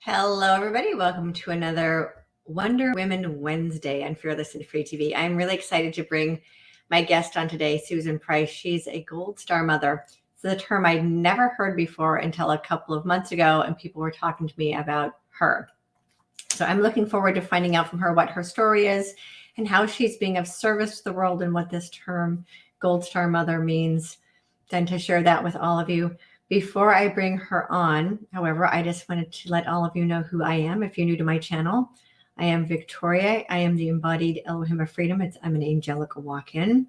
Hello, everybody. Welcome to another Wonder Women Wednesday on Fearless and Free TV. I'm really excited to bring my guest on today, Susan Price. She's a Gold Star mother. It's a term I'd never heard before until a couple of months ago, and people were talking to me about her. So I'm looking forward to finding out from her what her story is and how she's being of service to the world and what this term Gold Star mother means, then to share that with all of you. Before I bring her on, however, I just wanted to let all of you know who I am. If you're new to my channel, I am Victoria. I am the embodied Elohim of freedom. I'm an angelic walk-in,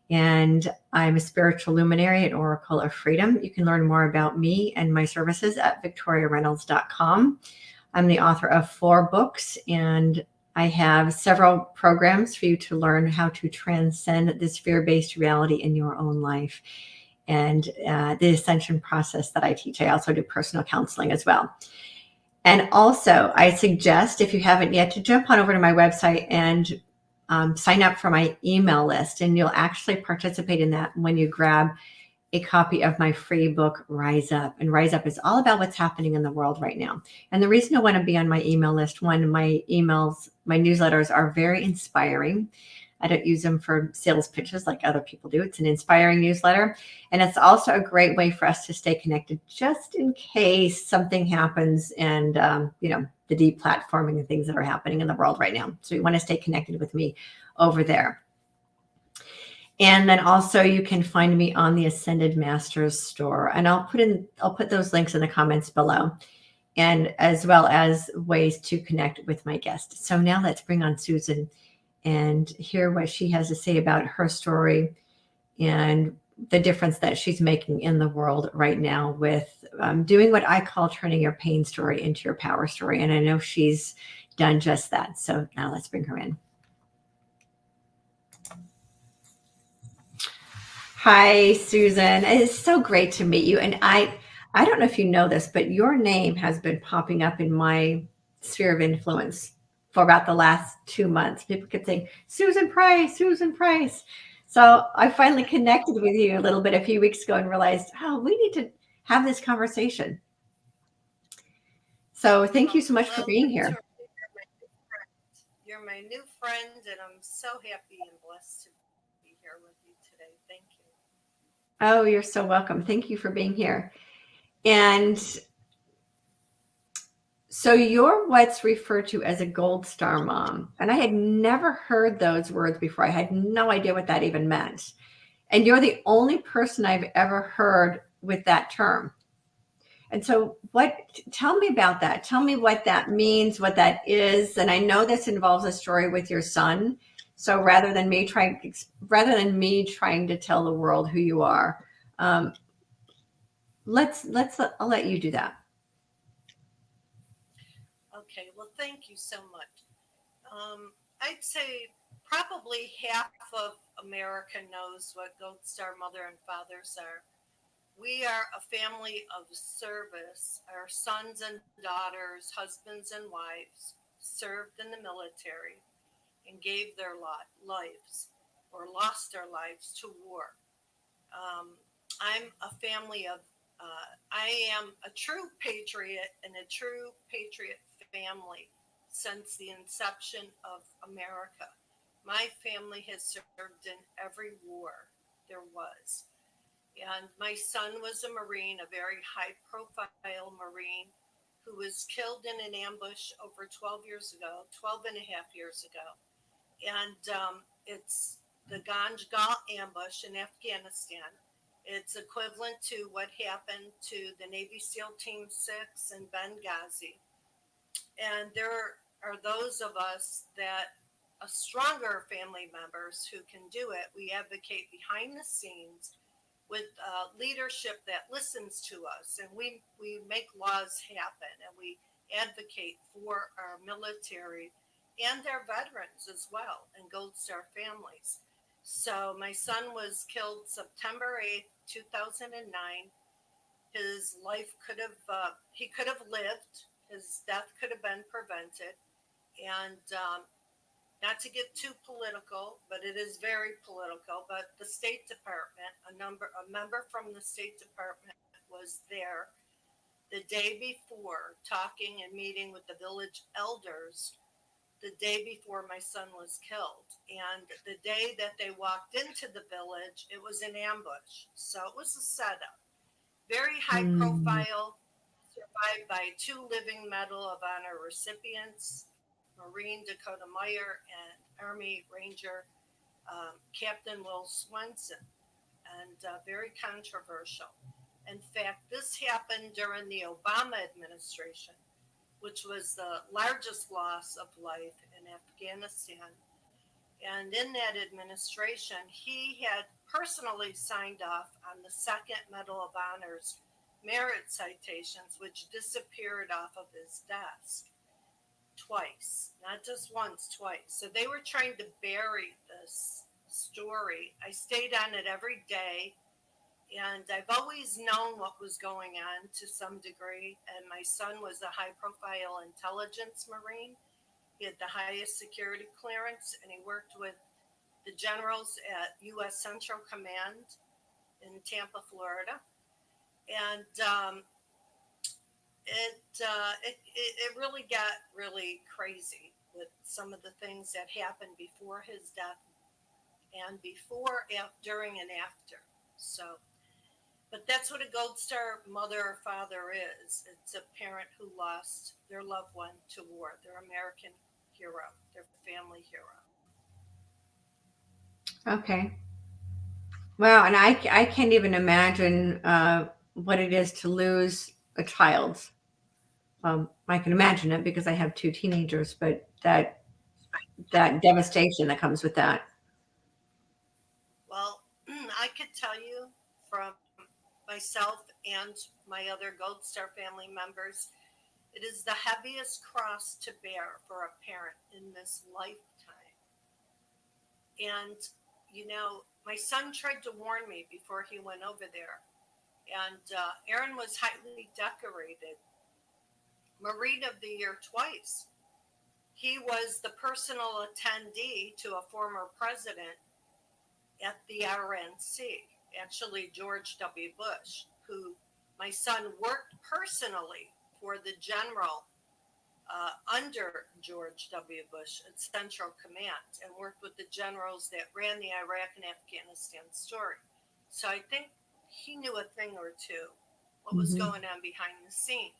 and I'm a spiritual luminary and oracle of freedom. You can learn more about me and my services at victoriareynolds.com. I'm the author of 4 books, and I have several programs for you to learn how to transcend this fear-based reality in your own life. And the ascension process that I teach. I also do personal counseling as well. And also, I suggest, if you haven't yet, to jump on over to my website and sign up for my email list. And you'll actually participate in that when you grab a copy of my free book, Rise Up. And Rise Up is all about what's happening in the world right now. And the reason I want to be on my email list, one, my newsletters are very inspiring. I don't use them for sales pitches like other people do. It's an inspiring newsletter. And it's also a great way for us to stay connected just in case something happens and, the deplatforming and things that are happening in the world right now. So you want to stay connected with me over there. And then also you can find me on the Ascended Masters store. And I'll put those links in the comments below, and as well as ways to connect with my guest. So now let's bring on Susan and hear what she has to say about her story and the difference that she's making in the world right now with doing what I call turning your pain story into your power story. And I know she's done just that. So now let's bring her in. Hi, Susan. It's so great to meet you. And I don't know if you know this, but your name has been popping up in my sphere of influence for about the last 2 months. People kept saying, Susan Price, Susan Price. So I finally connected with you a little bit a few weeks ago and realized, oh, we need to have this conversation. So thank you so much for being here. You're my new friend, and I'm so happy and blessed to be here with you today. Thank you. Oh, you're so welcome. Thank you for being here. And so you're what's referred to as a Gold Star mom. And I had never heard those words before. I had no idea what that even meant. And you're the only person I've ever heard with that term. And so tell me about that. Tell me what that means, what that is. And I know this involves a story with your son. So rather than me trying to tell the world who you are, I'll let you do that. Okay, well, thank you so much. I'd say probably half of America knows what Gold Star mother and fathers are. We are a family of service. Our sons and daughters, husbands and wives served in the military and gave their lives or lost their lives to war. I'm a family of, I am a true patriot and a true patriot family since the inception of America. My family has served in every war there was. And my son was a Marine, a very high profile Marine, who was killed in an ambush over 12 years ago, 12 and a half years ago. And it's the Ganjgal ambush in Afghanistan. It's equivalent to what happened to the Navy SEAL Team 6 in Benghazi. And there are those of us that are stronger family members who can do it. We advocate behind the scenes with leadership that listens to us, and we make laws happen, and we advocate for our military and their veterans as well, and Gold Star families. So my son was killed September 8th, 2009. His life he could have lived. His death could have been prevented. And not to get too political, but it is very political, but the State Department, a member from the State Department was there. the day before, talking and meeting with the village elders the day before my son was killed. And the day that they walked into the village, it was an ambush. So it was a setup. Very high Mm. profile, survived by 2 living Medal of Honor recipients, Marine Dakota Meyer and Army Ranger Captain Will Swenson, and very controversial. In fact, this happened during the Obama administration, which was the largest loss of life in Afghanistan. And in that administration, he had personally signed off on the second Medal of Honor's merit citations, which disappeared off of his desk twice, not just once, twice. So they were trying to bury this story. I stayed on it every day, and I've always known what was going on to some degree. And my son was a high profile intelligence Marine. He had the highest security clearance, and he worked with the generals at U.S. Central Command in Tampa, Florida. And it really got really crazy with some of the things that happened before his death and before, during, and after. So, but that's what a Gold Star mother or father is. It's a parent who lost their loved one to war, their American hero, their family hero. Okay. Wow. And I can't even imagine what it is to lose a child. I can imagine it because I have two teenagers, but that devastation that comes with that. Well, I could tell you from myself and my other Gold Star family members, it is the heaviest cross to bear for a parent in this lifetime. And, my son tried to warn me before he went over there. And Aaron was highly decorated, Marine of the Year twice. He was the personal attendee to a former president at the RNC, actually George W. Bush, who my son worked personally for the general under George W. Bush at Central Command and worked with the generals that ran the Iraq and Afghanistan story. So I think he knew a thing or two what was Hmm. going on behind the scenes.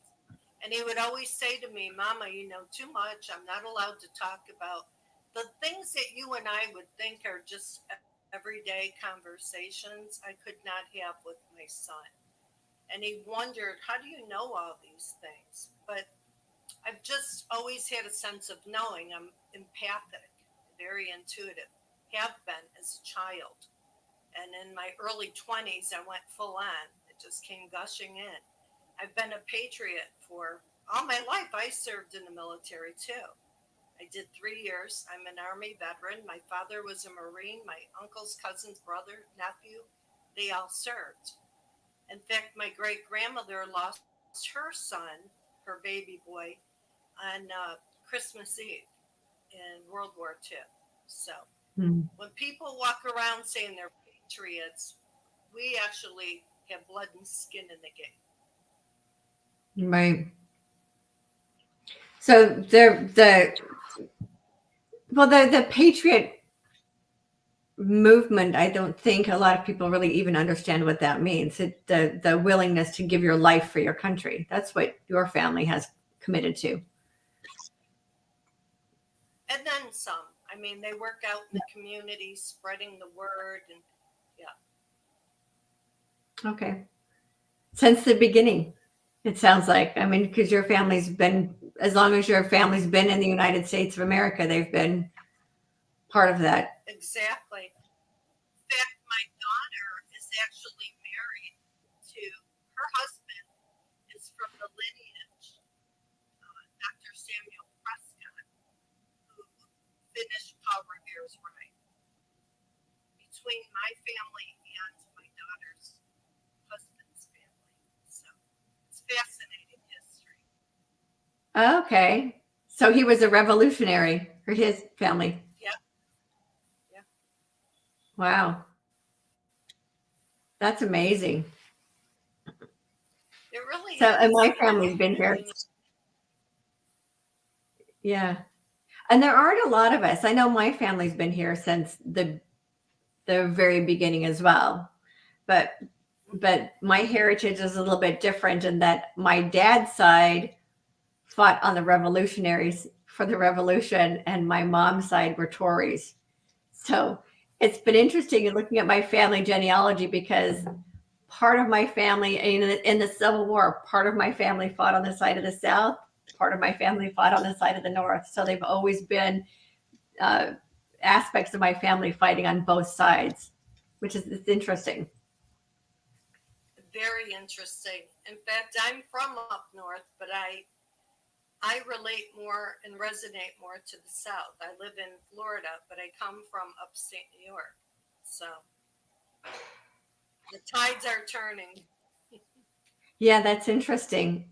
And he would always say to me, Mama, you know too much. I'm not allowed to talk about the things that you and I would think are just everyday conversations, I could not have with my son. And he wondered, how do you know all these things? But I've just always had a sense of knowing. I'm empathic, very intuitive, have been as a child. And in my early 20s, I went full on. It just came gushing in. I've been a patriot for all my life. I served in the military too. I did 3 years. I'm an Army veteran. My father was a Marine. My uncles, cousins, brother, nephew, they all served. In fact, my great grandmother lost her son, her baby boy, on Christmas Eve in World War II. So when people walk around saying they're patriots, we actually have blood and skin in the game. Right. So the Patriot movement, I don't think a lot of people really even understand what that means. The willingness to give your life for your country. That's what your family has committed to. And then some. I mean, they work out in the community, spreading the word, and yeah. Okay. Since the beginning, it sounds like. I mean, because your family's been, as long as your family's been in the United States of America, they've been part of that. Exactly. In fact, my daughter is actually married to her husband is from the lineage Dr. Samuel Prescott, who finished Paul Revere's right between my family and my daughter's husband's family. So it's fascinating history. Okay. So he was a revolutionary for his family. Yeah, yeah. Wow. That's amazing. It really So, and is, my you know. family's been And here. you know, Yeah. And there aren't a lot of us. I know my family's been here since the very beginning as well. But my heritage is a little bit different in that my dad's side fought on the revolutionaries for the revolution, and my mom's side were Tories. So it's been interesting in looking at my family genealogy because part of my family in the Civil War, part of my family fought on the side of the South, part of my family fought on the side of the North. So they've always been uh, aspects of my family fighting on both sides, which is it's interesting. very interesting. In fact, I'm from up north, but I relate more and resonate more to the South. I live in Florida, but I come from upstate New York. So the tides are turning. Yeah, that's interesting.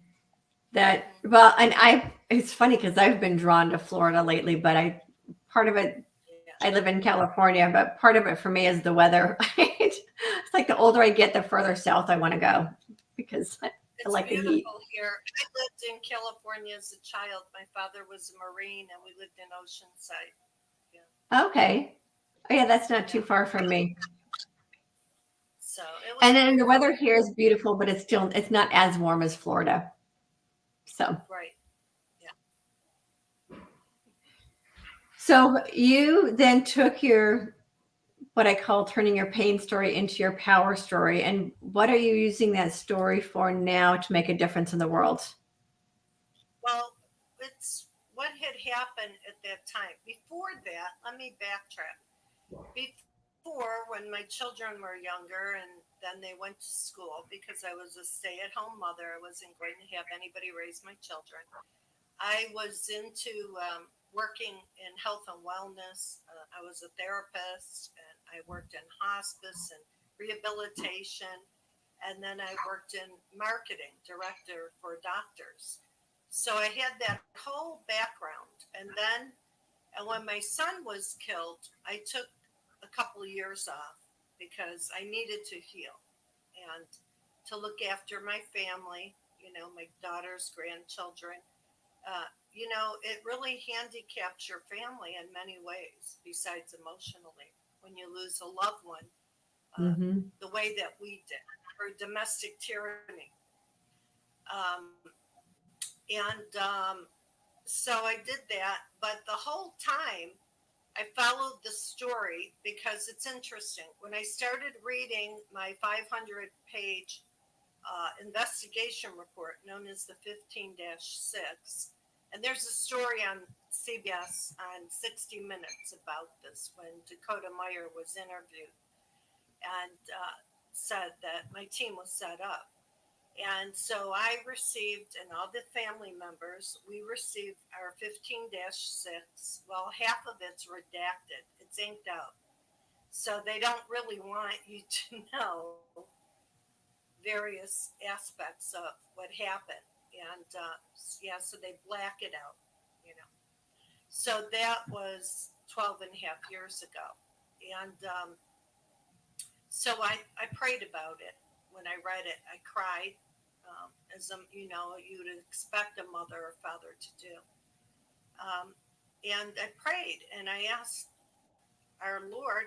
That Hmm. well, and I it's funny because I've been drawn to Florida lately, but I part of it Yeah. I live in California, but part of it for me is the weather. It's like the older I get, the further south I want to go because I It's like the heat. beautiful here. I lived in California as a child. My father was a Marine and we lived in Oceanside. Yeah. Okay. Oh yeah, that's not too Yeah. far from me. So it was And then the weather beautiful. here is beautiful, but it's not as warm as Florida. So Right. Yeah. so you then took your what I call turning your pain story into your power story. And what are you using that story for now to make a difference in the world? Well, it's what had happened at that time. Before that, let me backtrack. Before, when my children were younger and then they went to school because I was a stay at home mother, I wasn't going to have anybody raise my children. I was into working in health and wellness. I was a therapist and I worked in hospice and rehabilitation. And then I worked in marketing director for doctors. So I had that whole background. And when my son was killed, I took a couple of years off because I needed to heal and to look after my family, my daughter's grandchildren. It really handicaps your family in many ways, besides emotionally, when you lose a loved one, Mm-hmm. the way that we did, or domestic tyranny. Um, and so I did that, but the whole time I followed the story because it's interesting. When I started reading my 500-page investigation report known as the 15 6, and there's a story on CBS on 60 Minutes about this when Dakota Meyer was interviewed and said that my team was set up. And so I received, and all the family members, we received our 15 6. Well, half of it's redacted, it's inked out. So they don't really want you to know various aspects of what happened. And yeah, so they black it out, you know. So that was 12 and a half years ago. And so I prayed about it. When I read it, I cried, as you'd expect a mother or father to do. Um, and I prayed and I asked our Lord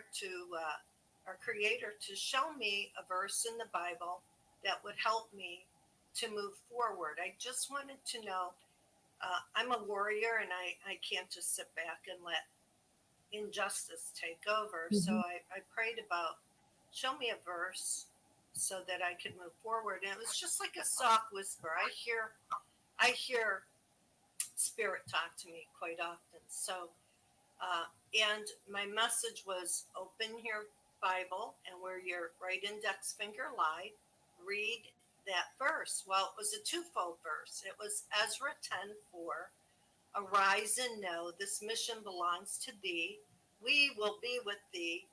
our Creator, to show me a verse in the Bible that would help me to move forward. I just wanted to know. I'm a warrior and I can't just sit back and let injustice take over. So Mm-hmm. I prayed about, show me a verse so that I could move forward. And it was just like a soft whisper. I hear spirit talk to me quite often. So and my message was, open your Bible and where your right index finger lie, read that verse. Well, it was a twofold verse. It was Ezra 10:4. Arise and know this mission belongs to thee. We will be with thee.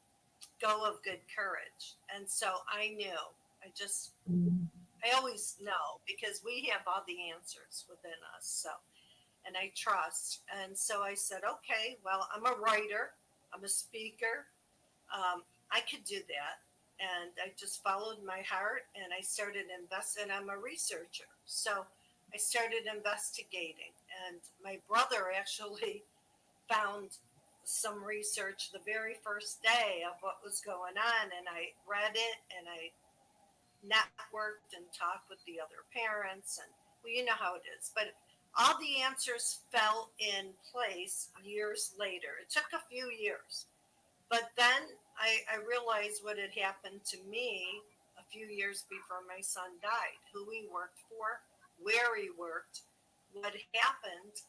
Go of good courage. And so I knew. I always know because we have all the answers within us. So, and I trust. And so I said, okay, well, I'm a writer, I'm a speaker. I could do that. And I just followed my heart and I started investing. I'm a researcher. So I started investigating. And my brother actually found some research the very first day of what was going on. And I read it and I networked and talked with the other parents. And well, you know how it is. But all the answers fell in place years later. It took a few years. But then I realized what had happened to me a few years before my son died, who he worked for, where he worked, what happened.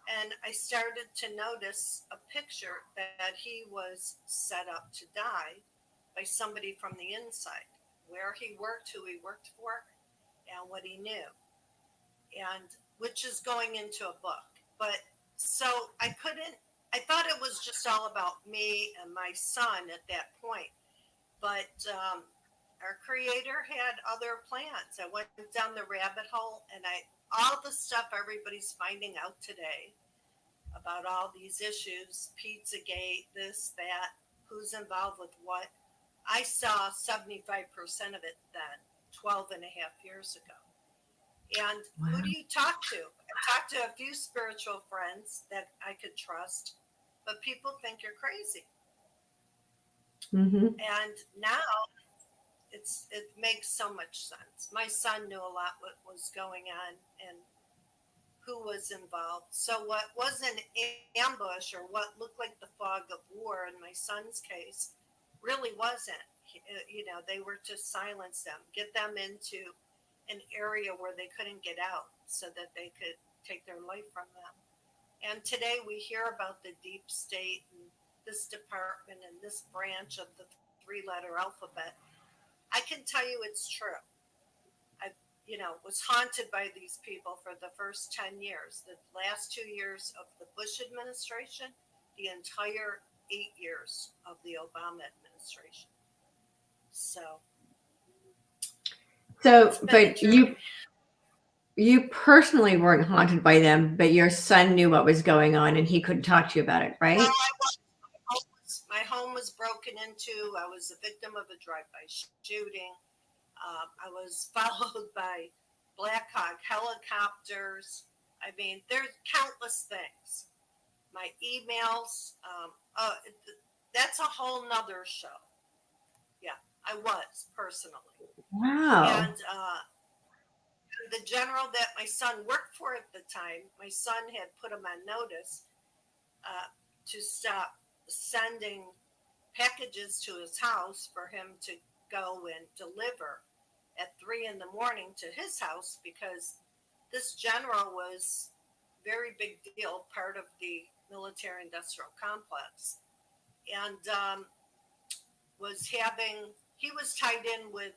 And I started to notice a picture that he was set up to die by somebody from the inside, where he worked, who he worked for, and what he knew. And which is going into a book. But so I thought it was just all about me and my son at that point. But our creator had other plans. I went down the rabbit hole and all the stuff everybody's finding out today about all these issues, Pizzagate, this, that, who's involved with what. I saw 75% of it then, 12 and a half years ago. And Wow. who do you talk to? I talked to a few spiritual friends that I could trust, but people think you're crazy. Mm-hmm. And now it makes so much sense. My son knew a lot what was going on and who was involved. So what was an ambush or what looked like the fog of war in my son's case really wasn't. They were to silence them, get them into an area where they couldn't get out so that they could take their life from them. And today we hear about the deep state and this department and this branch of the three-letter alphabet. I can tell you it's true. I, was haunted by these people for the first 10 years, the last 2 years of the Bush administration, the entire 8 years of the Obama administration. So but you personally weren't haunted by them, but your son knew what was going on and he couldn't talk to you about it, right? My home was broken into. I was a victim of a drive-by shooting. I was followed by Black Hawk helicopters. I mean, there's countless things. My emails. That's a whole nother show. Yeah, I was personally. Wow. And the general that my son worked for at the time, my son had put him on notice to stop sending packages to his house for him to go and deliver at 3 a.m. to his house because this general was very big deal, part of the military industrial complex, and he was tied in with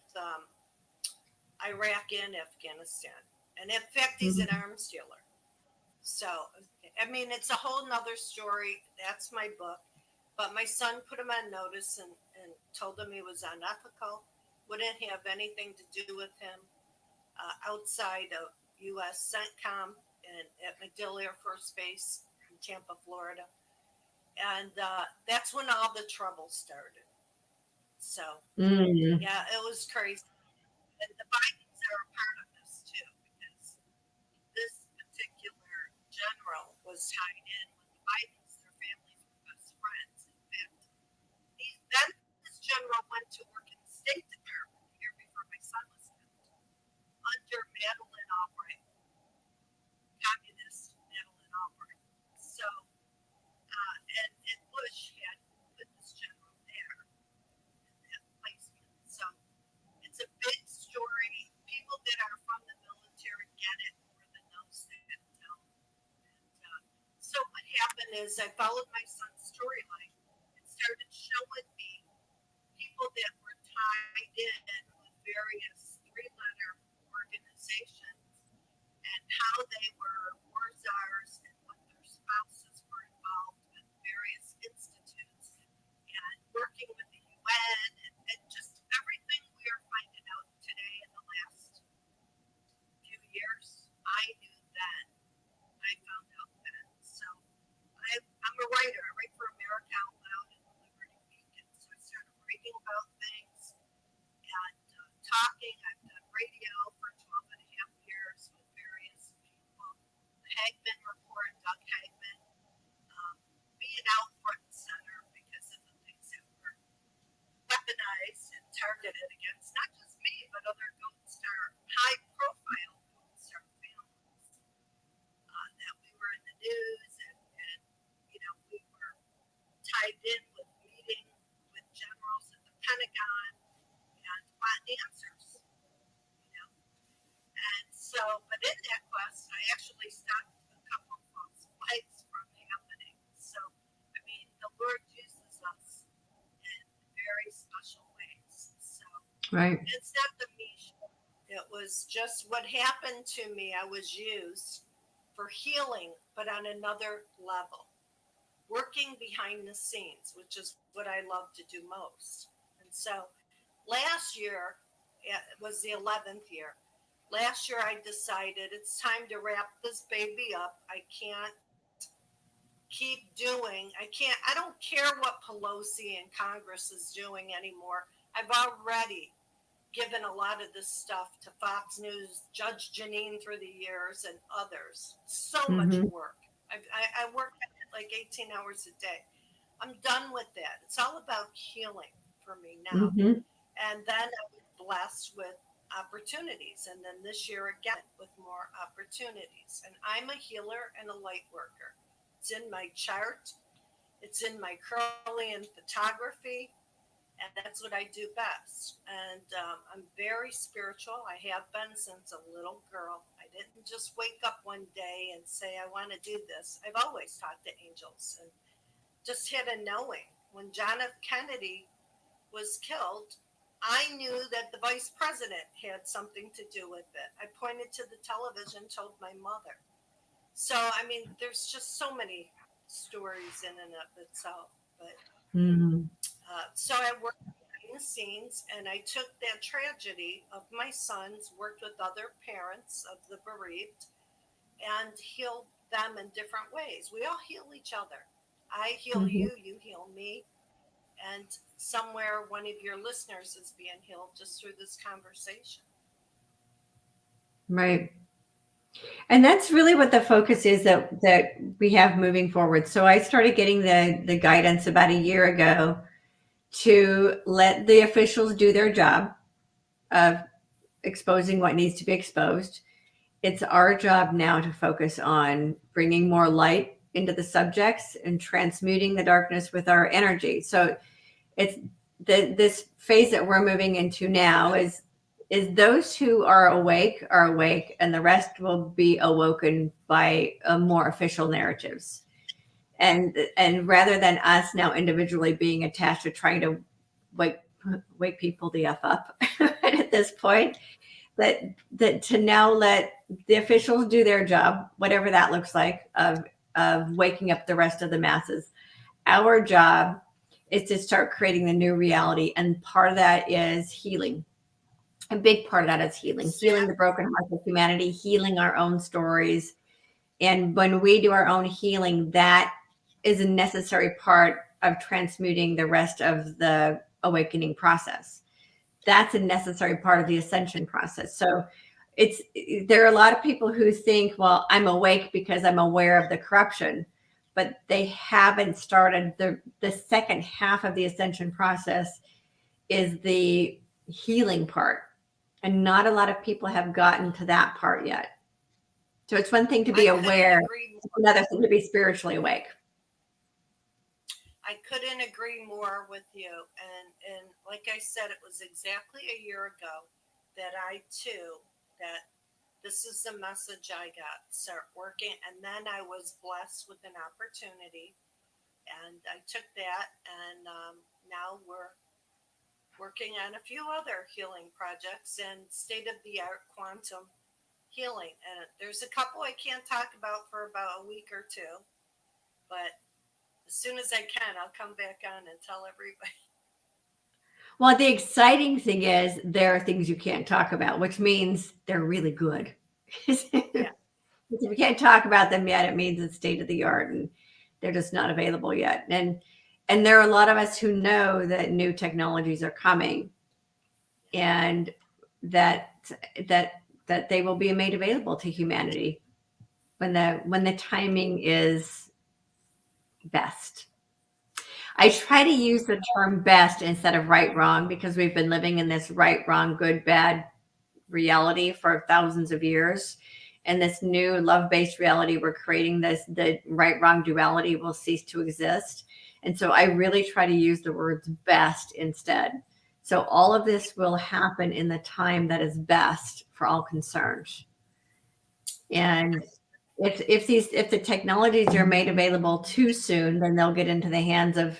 Iraq and Afghanistan, and in fact he's an arms dealer. So I mean it's a whole nother story. That's my book. But my son put him on notice and told him he was unethical, wouldn't have anything to do with him outside of U.S. CENTCOM and at MacDill Air Force Base in Tampa, Florida. And that's when all the trouble started. So, yeah, it was crazy. And the Bidens are a part of this too, because this particular general was tied in with the Bidens. Their families were best friends. In fact, then this general went to work in the State Department the year before my son was killed under Madeleine Albright, communist Madeleine Albright. So, and Bush had put this general there in that placement. So it's a big story. People that are from the military get it more than those that don't. And so what happened is I followed my son's storyline and started showing me people that were tied in with various three-letter organizations and how they were war czars and what their spouses were involved with various institutes and working with the UN and just everything we are finding out today in the last few years. I knew then. I found out then. So I'm a writer. I write for America Out Loud and the Liberty Beacon. So I started writing about things. Hagman report, Doug Hagman, being out front and center because of the things that were weaponized and targeted against not just me, but other Gold Star, high profile Gold Star families. That we were in the news and we were tied in with meeting with generals at the Pentagon and want answers. And so, but in that quest, I actually stopped a couple of false flags from happening. So, I mean, the Lord uses us in very special ways. So, Right. it's not the me. It was just what happened to me. I was used for healing, but on another level, working behind the scenes, which is what I love to do most. And so, last year, it was the 11th year. Last year, I decided it's time to wrap this baby up. I can't keep doing, I don't care what Pelosi and Congress is doing anymore. I've already given a lot of this stuff to Fox News, Judge Janine through the years, and others. So much work. I work at it like 18 hours a day. I'm done with that. It's all about healing for me now. And then I was blessed with opportunities. And then this year again with more opportunities. And I'm a healer and a light worker. It's in my chart. It's in my Curlian photography. And that's what I do best. And I'm very spiritual. I have been since a little girl. I didn't just wake up one day and say, I want to do this. I've always talked to angels and just had a knowing. When John F. Kennedy was killed, I knew that the vice president had something to do with it. I pointed to the television, told my mother. So, I mean, there's just so many stories in and of itself. But so I worked behind the scenes, and I took that tragedy of my sons, worked with other parents of the bereaved, and healed them in different ways. We all heal each other. I heal you, you heal me. And somewhere one of your listeners is being healed just through this conversation. Right. And that's really what the focus is that we have moving forward. So I started getting the guidance about a year ago to let the officials do their job of exposing what needs to be exposed. It's our job now to focus on bringing more light into the subjects and transmuting the darkness with our energy. So it's this phase that we're moving into now is those who are awake, and the rest will be awoken by more official narratives. And rather than us now individually being attached to trying to wake people the F up at this point, that to now let the officials do their job, whatever that looks like, of waking up the rest of the masses. Our job is to start creating the new reality. And part of that is healing. A big part of that is healing the broken hearts of humanity, healing our own stories. And when we do our own healing, that is a necessary part of transmuting the rest of the awakening process. That's a necessary part of the ascension process. So there are a lot of people who think, well, I'm awake because I'm aware of the corruption, but they haven't started the second half of the ascension process is the healing part. And not a lot of people have gotten to that part yet. So it's one thing to be aware, it's another thing to be spiritually awake. I couldn't agree more with you. And like I said, it was exactly a year ago that I too, that this is the message I got, start working. And then I was blessed with an opportunity. And I took that, and now we're working on a few other healing projects and state-of-the-art quantum healing. And there's a couple I can't talk about for about a week or two, but as soon as I can, I'll come back on and tell everybody. Well, the exciting thing is there are things you can't talk about, which means they're really good. Yeah. If you can't talk about them yet, it means it's state-of-the-art and they're just not available yet. And there are a lot of us who know that new technologies are coming and that they will be made available to humanity. when the timing is best. I try to use the term best instead of right, wrong, because we've been living in this right, wrong, good, bad reality for thousands of years. And this new love-based reality we're creating, the right, wrong duality will cease to exist. And so I really try to use the words best instead. So all of this will happen in the time that is best for all concerned. And if the technologies are made available too soon, then they'll get into the hands of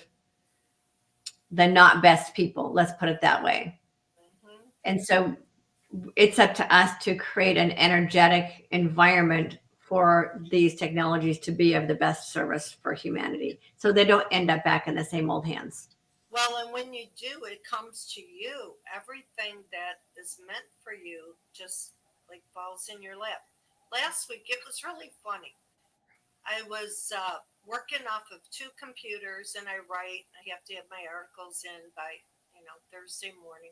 the not best people. Let's put it that way. Mm-hmm. And so it's up to us to create an energetic environment for these technologies to be of the best service for humanity, so they don't end up back in the same old hands. Well, and when you do, it comes to you. Everything that is meant for you just like falls in your lap. Last week, it was really funny. I was working off of two computers, and I write. I have to have my articles in by Thursday morning.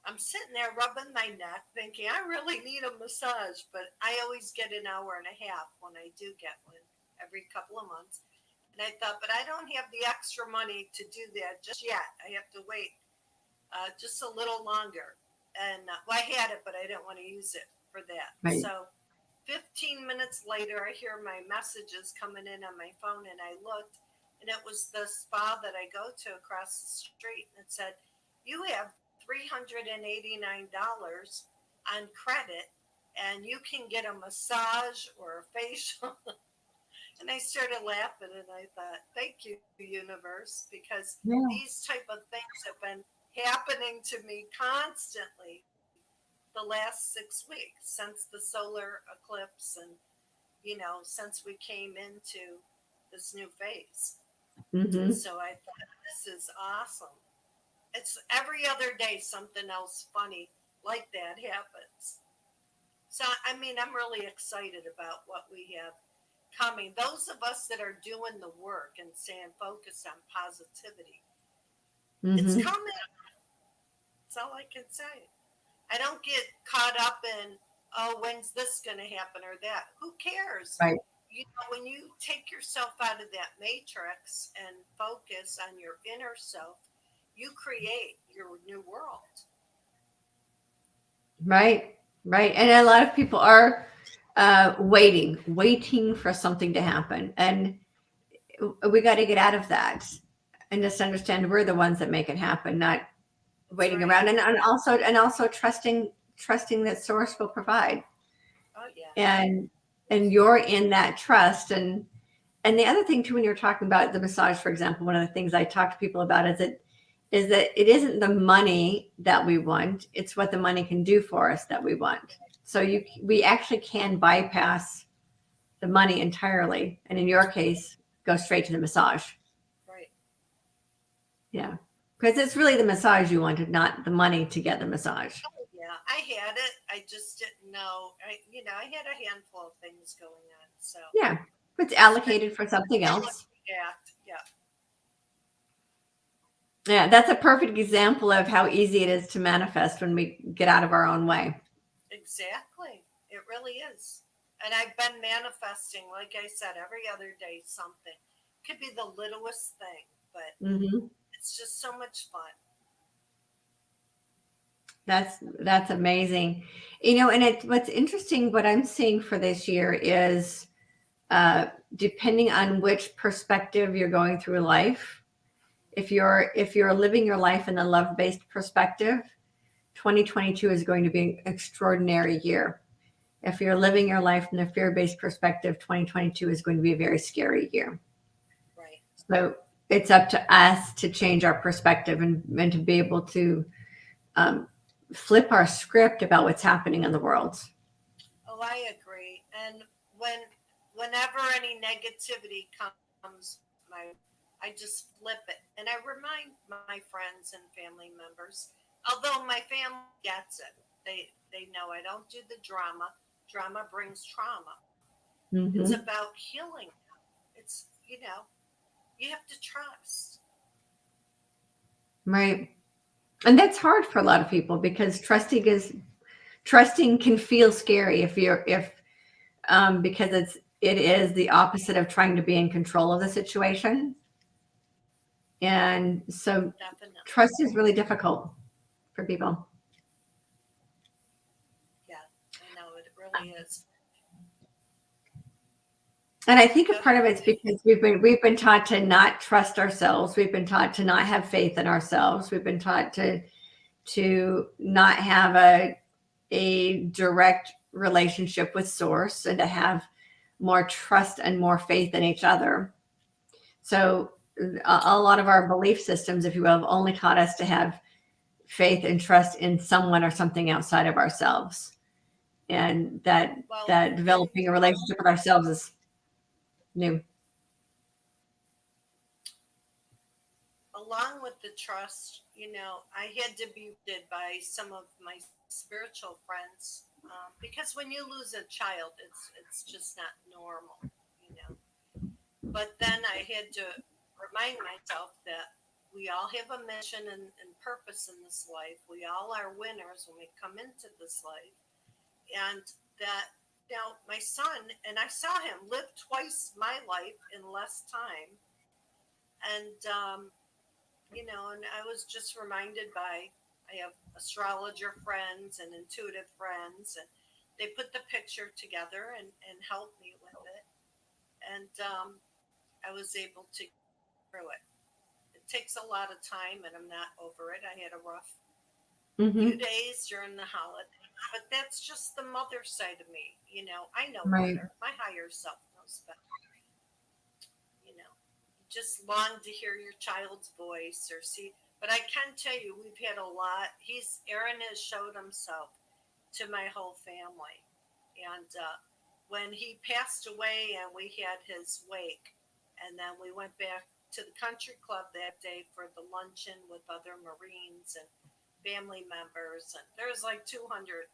I'm sitting there rubbing my neck, thinking I really need a massage, but I always get an hour and a half when I do get one every couple of months. And I thought, but I don't have the extra money to do that just yet. I have to wait just a little longer. And well, I had it, but I didn't want to use it for that. Right. So 15 minutes later, I hear my messages coming in on my phone, and I looked, and it was the spa that I go to across the street. And it said, you have $389 on credit, and you can get a massage or a facial. And I started laughing, and I thought, thank you, universe, because these type of things have been happening to me constantly the last 6 weeks since the solar eclipse, and since we came into this new phase. Mm-hmm. So I thought, this is awesome. It's every other day something else funny like that happens. So I'm really excited about what we have coming. Those of us that are doing the work and staying focused on positivity, it's coming. That's all I can say. I don't get caught up in, when's this going to happen or that. Who cares? Right. When you take yourself out of that matrix and focus on your inner self, you create your new world. Right. And a lot of people are waiting for something to happen. And we got to get out of that and just understand we're the ones that make it happen, not waiting around, and also trusting that source will provide. Oh yeah. And you're in that trust. And the other thing too, when you're talking about the massage, for example, one of the things I talk to people about is that it isn't the money that we want, it's what the money can do for us that we want. So we actually can bypass the money entirely, and in your case, go straight to the massage. Right. Yeah. Because it's really the massage you wanted, not the money to get the massage. Oh, yeah, I had it. I just didn't know. I had a handful of things going on. So yeah, it's allocated for something else. Yeah. Yeah, that's a perfect example of how easy it is to manifest when we get out of our own way. Exactly. It really is. And I've been manifesting, like I said, every other day something. Could be the littlest thing, but it's just so much fun. That's amazing. And what's interesting, what I'm seeing for this year is depending on which perspective you're going through life. If you're living your life in a love-based perspective, 2022 is going to be an extraordinary year. If you're living your life in a fear-based perspective, 2022 is going to be a very scary year. Right. So it's up to us to change our perspective and to be able to flip our script about what's happening in the world. Oh, I agree. And whenever any negativity comes I just flip it. And I remind my friends and family members, although my family gets it, they know I don't do the drama. Drama brings trauma. It's about healing. It's, you have to trust. Right. And that's hard for a lot of people because trusting can feel scary if because it is the opposite of trying to be in control of the situation. And so Definitely. trust is really difficult for people. Yeah, I know it really is. And I think a Go part of ahead. it's because we've been taught to not trust ourselves. We've been taught to not have faith in ourselves. We've been taught to not have a direct relationship with source and to have more trust and more faith in each other. So a lot of our belief systems, if you will, have only taught us to have faith and trust in someone or something outside of ourselves. And that Well, that and developing a relationship with ourselves is new. along with the trust, I had to be rooted by some of my spiritual friends, because when you lose a child, it's just not normal, you know. But then I had to remind myself that we all have a mission and purpose in this life. We all are winners when we come into this life, and that my son, and I saw him live twice my life in less time, and and I was just reminded by, I have astrologer friends and intuitive friends, and they put the picture together and helped me with it. And I was able to get through it. It takes a lot of time, and I'm not over it. I had a rough few Mm-hmm. days during the holiday, but that's just the mother side of me. I know Right. better. My higher self knows better. You know, just long to hear your child's voice or see. But I can tell you, we've had a lot. Aaron has showed himself to my whole family, and when he passed away, and we had his wake, and then we went back to the country club that day for the luncheon with other Marines and family members, and there was like 200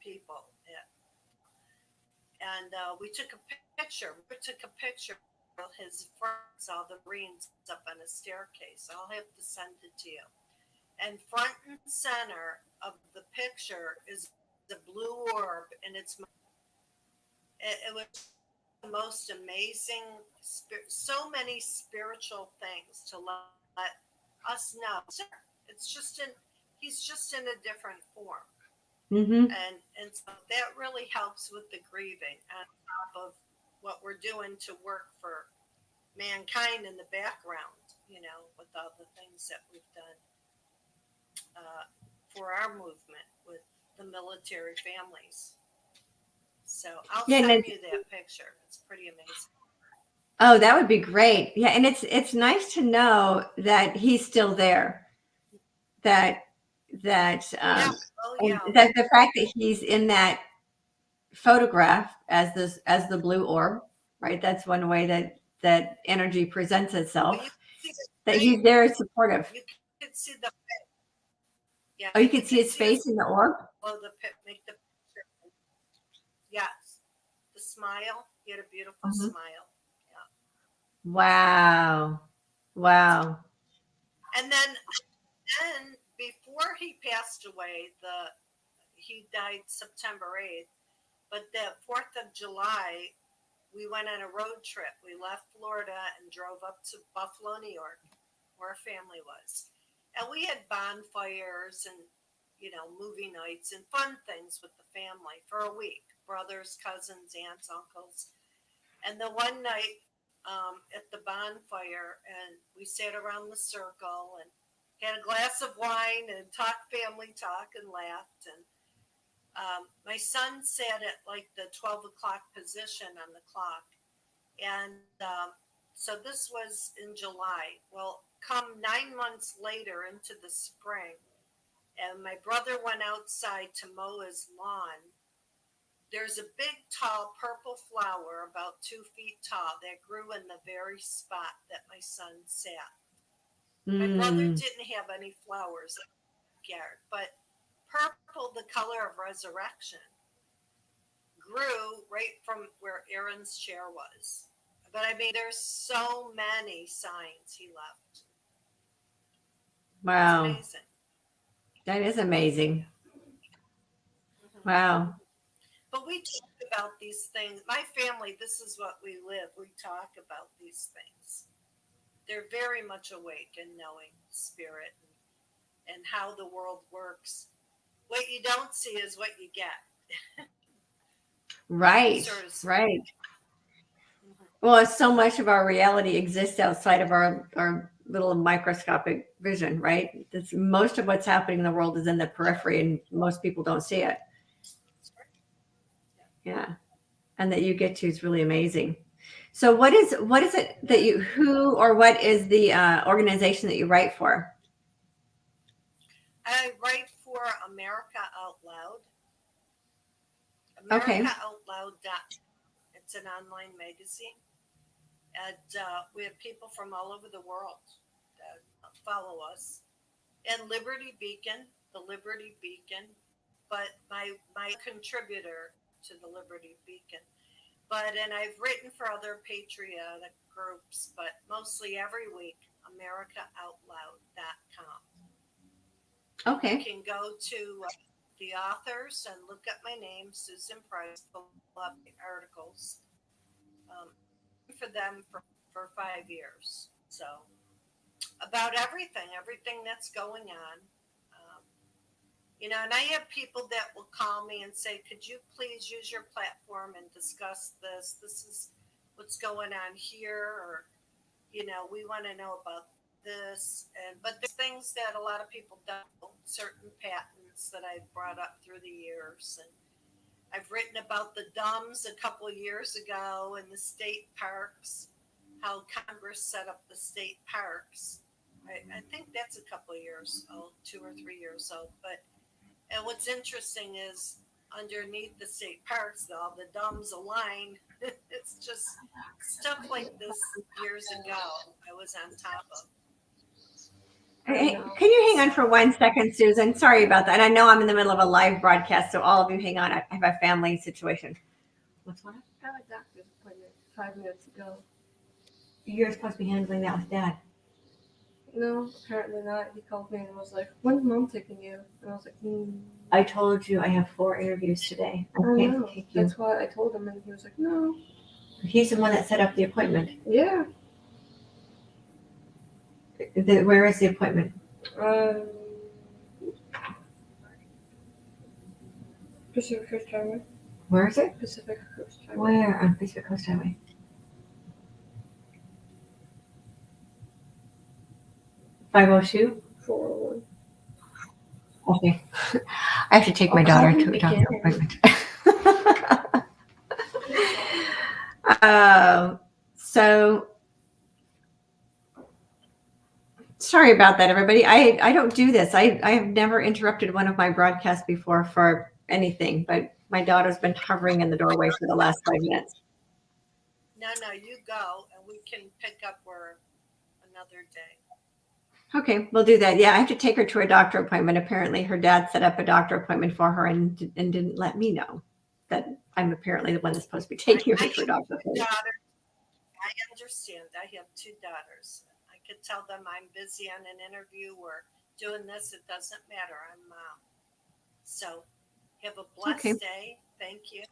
people. And we took a picture. We took a picture of his friends, all the Marines up on a staircase. I'll have to send it to you. And front and center of the picture is the blue orb, and it was the most amazing, so many spiritual things to let us know. It's just in, he's just in a different form. Mm-hmm. And so that really helps with the grieving on top of what we're doing to work for mankind in the background, with all the things that we've done for our movement with the military families. So I'll Yeah, send you that picture. It's pretty amazing. oh, that would be great. Yeah, and it's nice to know that he's still there. That that Yeah. Oh, and yeah. that the fact that he's in that photograph as the blue orb, right? That's one way that energy presents Well, you itself. can see the That face. he's there is supportive. You can see the, yeah, Oh, you you can see can his see his, face in the orb. oh, make the picture. Yes. The smile. He had a beautiful Mhm. smile. Yeah. Wow, wow. And then before he passed away, he died September 8th, but the 4th of July, we went on a road trip. We left Florida and drove up to Buffalo, New York, where our family was. And we had bonfires and, movie nights and fun things with the family for a week. Brothers, cousins, aunts, uncles. And the one night, at the bonfire, and we sat around the circle and had a glass of wine and talked family talk and laughed. And my son sat at like the 12 o'clock position on the clock. And so this was in July. Well, come 9 months later into the spring, and my brother went outside to mow his lawn. There's a big, tall purple flower about 2 feet tall that grew in the very spot that my son sat. My brother Mm. didn't have any flowers in the backyard, but purple, the color of resurrection, grew right from where Aaron's chair was. But I mean, there's so many signs he left. It's Wow, amazing. that is amazing. Yeah. Hmm. Wow. But we about these things. My family, this is what we live. We talk about these things. They're very much awake and knowing spirit and how the world works. What you don't see is what you get. Right, Sort of speak. right. Well, so much of our reality exists outside of our little microscopic vision, right? Most of what's happening in the world is in the periphery, and most people don't see it. Yeah, and that you get to is really amazing. So, what is it that you what is the organization that you write for? I write for America Out Loud. Okay. America Out Loud. It's an online magazine. And we have people from all over the world that follow us. And Liberty Beacon, the Liberty Beacon, but my contributor to the Liberty Beacon. And I've written for other patriotic groups, but mostly every week, AmericaOutloud.com. Okay. You can go to the authors and look up my name, Susan Price, pull up the articles for them for 5 years. So about everything that's going on. And I have people that will call me and say, could you please use your platform and discuss this? This is what's going on here. Or, we want to know about this. But there's things that a lot of people don't, certain patents that I've brought up through the years. And I've written about the DUMBs a couple of years ago in the state parks, how Congress set up the state parks. I think that's a couple of years old, 2 or 3 years old. And what's interesting is underneath the state parks, all the DUMBs align. It's just stuff like this years ago I was on top of. Hey, can you hang on for 1 second, Susan? Sorry about that. I know I'm in the middle of a live broadcast, so all of you hang on. I have a family situation. What's what? I have a doctor's appointment 5 minutes ago. You're supposed to be handling that with Dad. No, apparently not. He called me and was like, when's Mom taking you? And I was like, I told you I have 4 interviews today. I I can't know. take you. That's why I told him, and he was like, no. He's the one that set up the appointment. Yeah. Where is the appointment? Pacific Coast Highway. Where is it? Pacific Coast Highway. Where on Pacific Coast Highway? 502? 401. Okay. I have to take my daughter to a doctor appointment. So sorry about that, everybody. I don't do this. I have never interrupted one of my broadcasts before for anything, but my daughter's been hovering in the doorway for the last 5 minutes. No, you go, and we can pick up where another day. Okay, we'll do that. Yeah, I have to take her to a doctor appointment. Apparently, her dad set up a doctor appointment for her and didn't let me know that I'm apparently the one that's supposed to be taking her to a doctor appointment. I understand. I have 2 daughters. I could tell them I'm busy on an interview or doing this. It doesn't matter. I'm Mom. So have a blessed day. Thank you.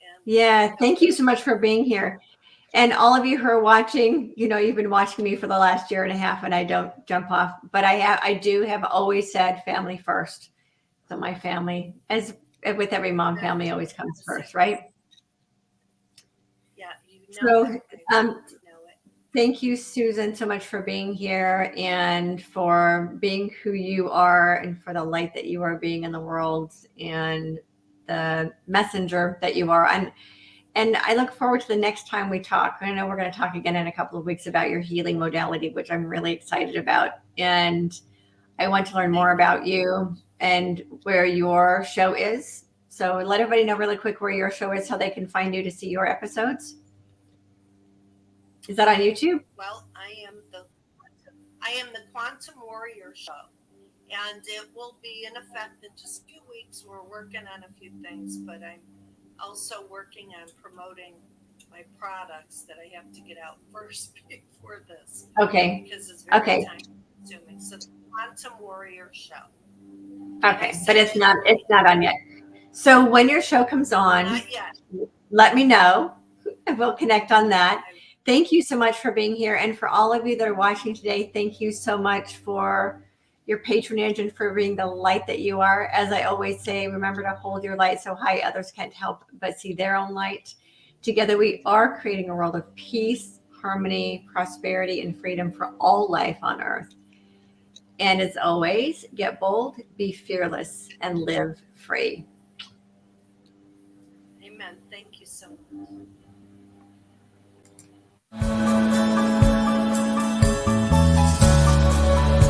And yeah, thank you so much for being here. And all of you who are watching, you've been watching me for the last 1.5 years, and I don't jump off. But I do have always said family first. So my family, as with every mom, family always comes first, right? Yeah, so thank you, Susan, so much for being here and for being who you are and for the light that you are being in the world and the messenger that you are. And I look forward to the next time we talk. I know we're going to talk again in a couple of weeks about your healing modality, which I'm really excited about. And I want to learn more about you and where your show is. So let everybody know really quick where your show is, how they can find you to see your episodes. Is that on YouTube? Well, I am the Quantum Warrior Show, and it will be in effect in just a few weeks. We're working on a few things, but I'm also working on promoting my products that I have to get out first before this. Okay. Because it's very time consuming. So the Quantum Warrior Show. Okay, but it's not on yet. So when your show comes on, Not yet. let me know and we'll connect on that. I- Thank you so much for being here. And for all of you that are watching today, thank you so much for your patronage and for being the light that you are. As I always say, remember to hold your light so high others can't help but see their own light. Together, we are creating a world of peace, harmony, prosperity, and freedom for all life on earth. And as always, get bold, be fearless, and live free.